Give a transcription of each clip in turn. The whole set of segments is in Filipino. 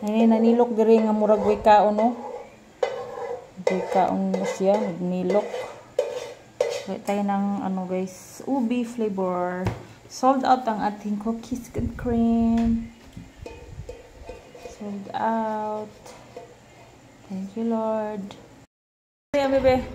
Ay nanilok diri nga murag way kaon no. Way kaon siya nagnilok. Wait tayo ng ano guys, ubi flavor. Sold out ang ating cookies and cream. Sold out. Thank you Lord. Ayan bebe.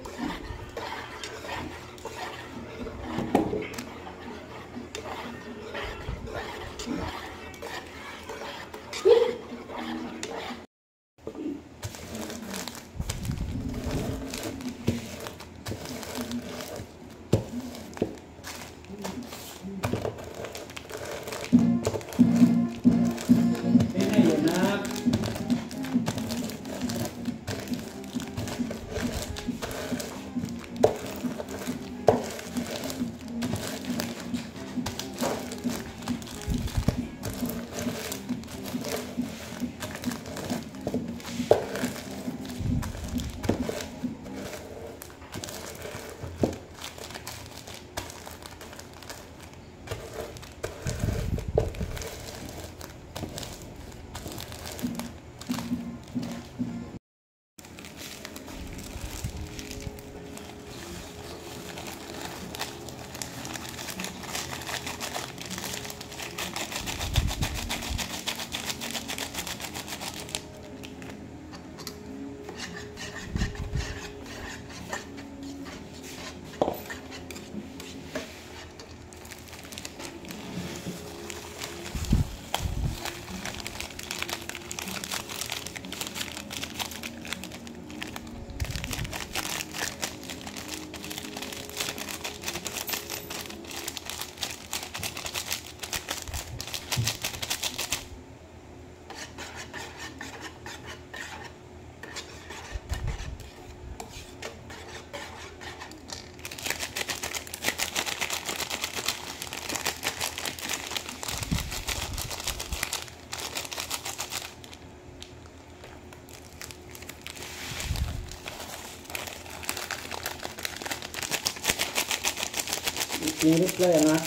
Reply anak.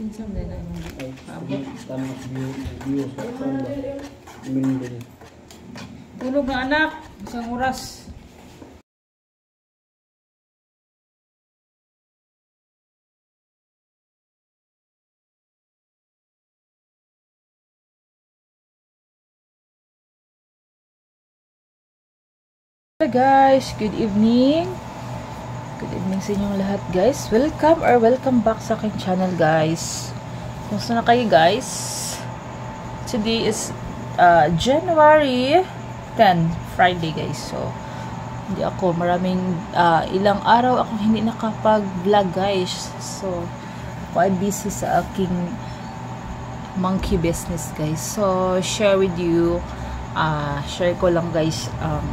Pinsam din na yung Tama view sa phone. Minbil. tulog na anak. Isang oras. Hello guys, good evening. Good evening sa inyong lahat guys. Welcome back sa aking channel guys. Kumusta na kayo guys? Today is January 10, Friday guys. So, hindi ako ilang araw akong hindi nakapag-vlog guys. So, ako ay busy sa aking monkey business guys. So, share ko lang guys ang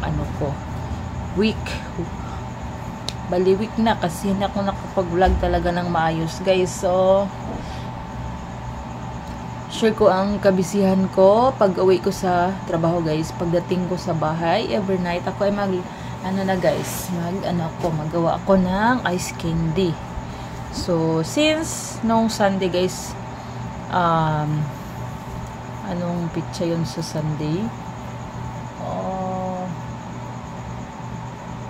week. Bali week na kasi hindi ako nakapag-vlog talaga ng maayos guys. So share ko ang kabisihan ko pag uwi ko sa trabaho guys. Pagdating ko sa bahay every night ako ay magawa ako ng ice candy. So since nung Sunday guys, anong pitsa yun sa Sunday?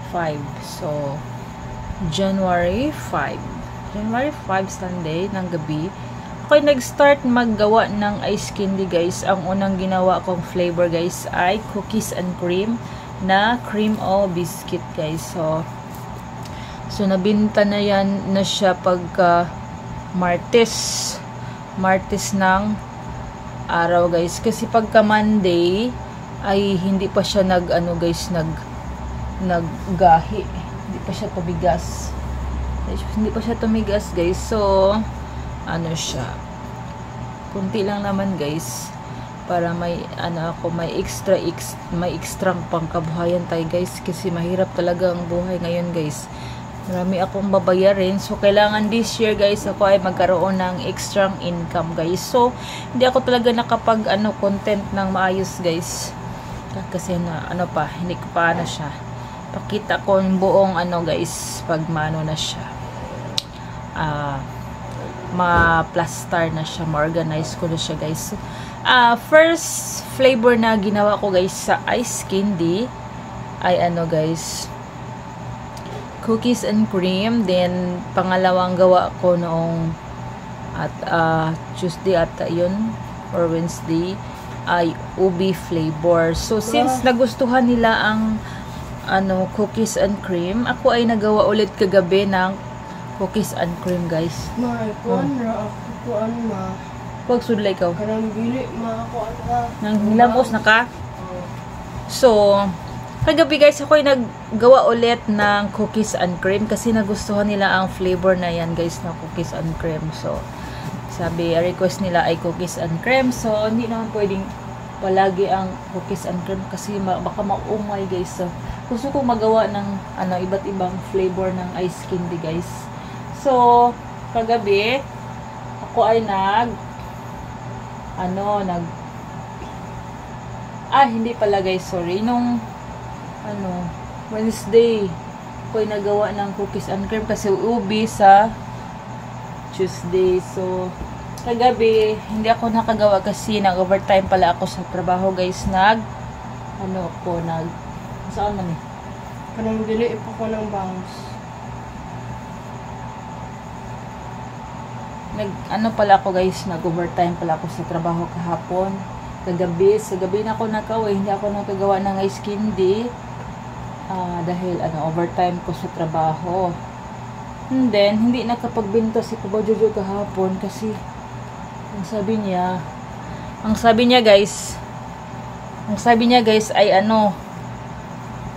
5. So January 5 Sunday ng gabi ako ay nag-start maggawa ng ice candy guys. Ang unang ginawa kong flavor guys ay cookies and cream na cream o biscuit guys. So nabinta na yan na siya pagka Martes ng araw guys, kasi pagka Monday ay hindi pa siya naggahi. Hindi pa siya tumigas guys. So siya kunti lang naman guys para may extra pangkabuhayan tayo guys, kasi mahirap talaga ang buhay ngayon guys. Marami akong babayarin, so kailangan this year guys ako ay magkaroon ng extra income guys. So hindi ako talaga nakapag content ng maayos guys, kasi hindi ko pa siya pakita ko yung buong guys pag mano na siya. ma-plaster na siya, ma-organize ko na siya guys. First flavor na ginawa ko guys sa ice candy ay ano guys, cookies and cream. Then pangalawang gawa ko noong at Tuesday ata yun or Wednesday ay ubi flavor. So since nagustuhan nila ang ano cookies and cream, ako ay nagawa ulit kagabi ng cookies and cream guys. Pag sudlay ka kanang bili makakuan ka nang hilamos na ka. So kagabi guys ako ay naggawa ulit ng cookies and cream kasi nagustuhan nila ang flavor na yan guys na cookies and cream. So sabi request nila ay cookies and cream. So hindi naman pwedeng palagi ang cookies and cream kasi baka maumay guys. So gusto ko magawa ng ano iba't ibang flavor ng ice candy guys. So kagabi ako ay hindi pala guys, sorry, nung Wednesday ako ay nagawa ng cookies and cream kasi ubi sa Tuesday. So kagabi hindi ako nakagawa kasi nag-overtime pala ako sa trabaho guys. Saan man eh? kanang bili pa ko ng bangs. Pala ako guys, nag-overtime pala ako sa trabaho kahapon. Kagabi na ako nakauwi, hindi ako nakagawa ng ice candy dahil overtime ko sa trabaho. And then hindi nakapagbenta si Papa Jojo kahapon kasi ang sabi niya guys ay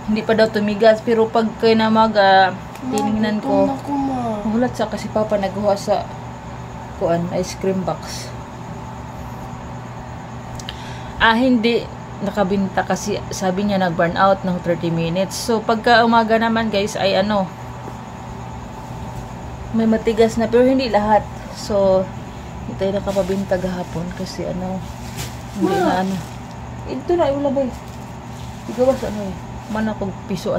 hindi pa daw tumigas, pero pag kayo na tinignan ko hulat sa kasi Papa nagkuha sa ice cream box. Hindi nakabinta kasi sabi niya nag-burn out ng 30 minutes. So pagka umaga naman guys ay may matigas na pero hindi lahat. So hindi tayo nakapabinta gahapon kasi hindi na ito na iulabay igawas mana kong piso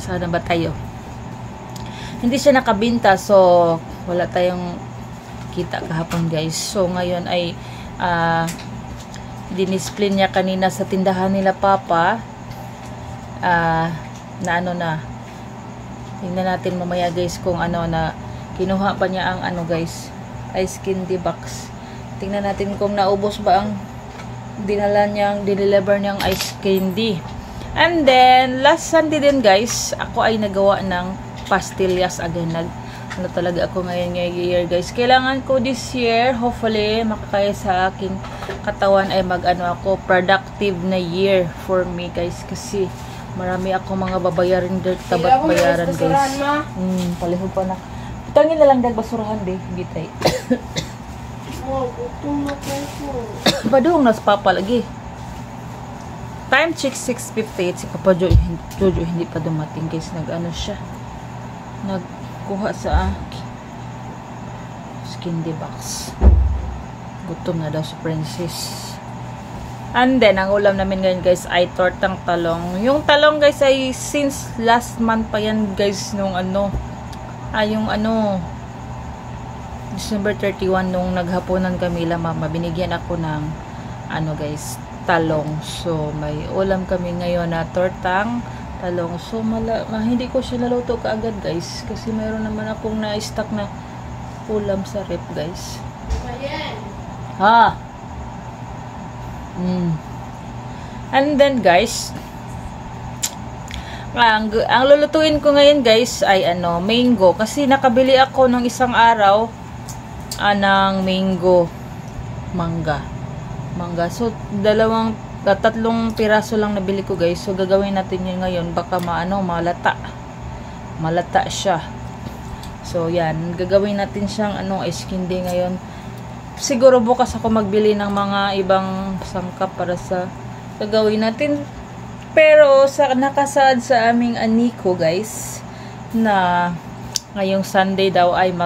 sana ba tayo hindi siya nakabinta, so wala tayong kita kahapon guys. So ngayon ay dinisplay niya kanina sa tindahan nila Papa tingnan natin mamaya guys kung na kinuha pa niya ang guys ice candy box. Tingnan natin kung naubos ba ang dineliver niyang ice candy. And then last Sunday din guys ako ay nagawa ng pastillas again. Talaga ako ngayon year guys. Kailangan ko this year hopefully makakaya sa aking katawan ay ako productive na year for me guys kasi marami ako mga babayaran tabat bayaran guys. Palihog pa na. Tangin na lang basurahan gitay. Gutom na ko. Badung nas Papa lagi. Time check 6:58 si Papa Jojo hindi pa dumating guys. Siya nagkuha sa candy box. Gutom na daw si Princess. And then ang ulam namin ngayon guys ay tortang talong. Yung talong guys ay since last month pa yan guys nung December 31 nung naghapunan kami Mama, binigyan ako ng guys talong. So may ulam kami ngayon na tortang talong. So hindi ko siya naluto kaagad guys kasi mayroon naman akong na-stock na ulam sa rep guys. And then guys ang lulutuin ko ngayon guys ay mango kasi nakabili ako ng isang araw ng mangga. So tatlong piraso lang nabili ko guys. So gagawin natin yun ngayon. Baka malata siya. So yan, gagawin natin siyang ice candy ngayon. Siguro bukas ako magbili ng mga ibang sangkap para sa gagawin natin. Pero nakasaad sa aming aniko guys na ngayong Sunday daw ay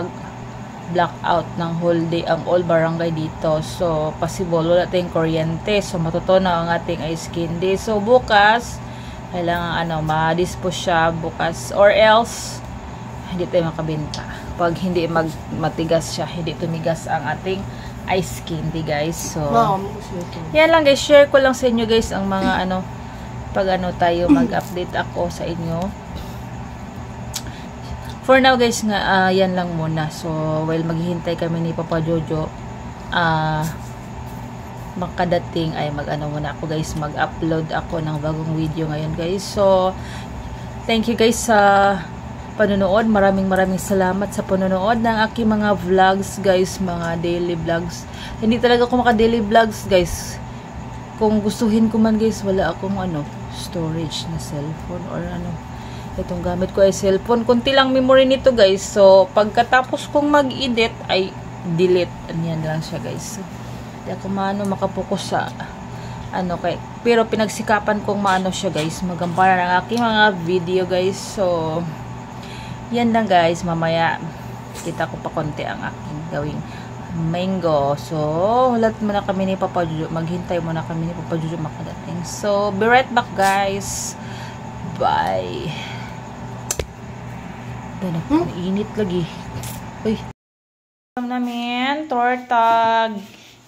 blackout ng whole day ang all barangay dito. So possible wala tayong kuryente. So matutunaw ang ating ice candy. So bukas kailangan ma-dispose siya bukas or else hindi tayo makabenta. Pag hindi matigas siya, hindi tumigas ang ating ice candy guys. So, yan lang guys, share ko lang sa inyo guys ang mga pag tayo mag-update ako sa inyo. For now guys nga, yan lang muna. So, while maghihintay kami ni Papa Jojo, makadating ay muna ako guys, mag-upload ako ng bagong video ngayon guys. So, thank you guys sa panonood. Maraming salamat sa panonood ng aking mga vlogs guys, mga daily vlogs. Hindi talaga ako maka-daily vlogs guys. Kung gustuhin ko man guys, wala akong storage na cellphone or itong gamit ko ay cellphone. Kunti lang memory nito guys. So, pagkatapos kong mag-edit ay delete. Yan lang siya guys. So, hindi ako makapokus sa pero pinagsikapan kong siya guys, magampara ng aking mga video guys. So, yan lang guys, mamaya kita ko pa konti ang aking gawing mango. So, hulat muna kami ni Papa Jojo, maghintay muna kami ni Papa Jojo makadating. So, be right back guys. Bye. Ganun, init lagi. Uy. Namin, tortag.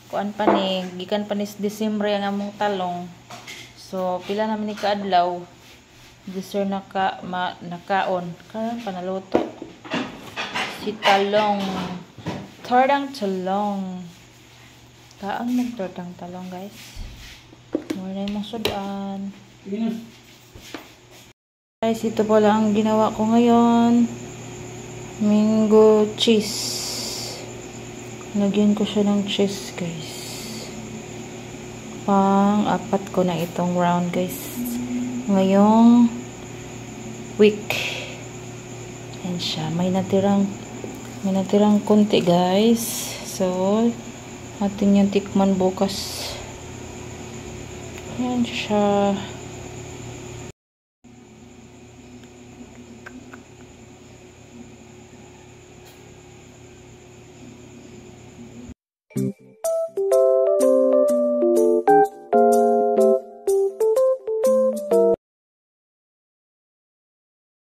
Kuan pa ni, gikan pa ni Disyembre ang among talong. So, pila namin ni kaadlaw. Dessert nakaon. Karon pa naluto. Si talong. Tortang talong. Kaon ng tortang talong guys. Muna na yung sudan. Guys, ito pala ang ginawa ko ngayon. Mango cheese. Lagyan ko siya ng cheese guys. Pang-apat ko na itong round guys. Ngayong week. Yan siya. May natirang konti guys. So, atin yung tikman bukas. Yan siya.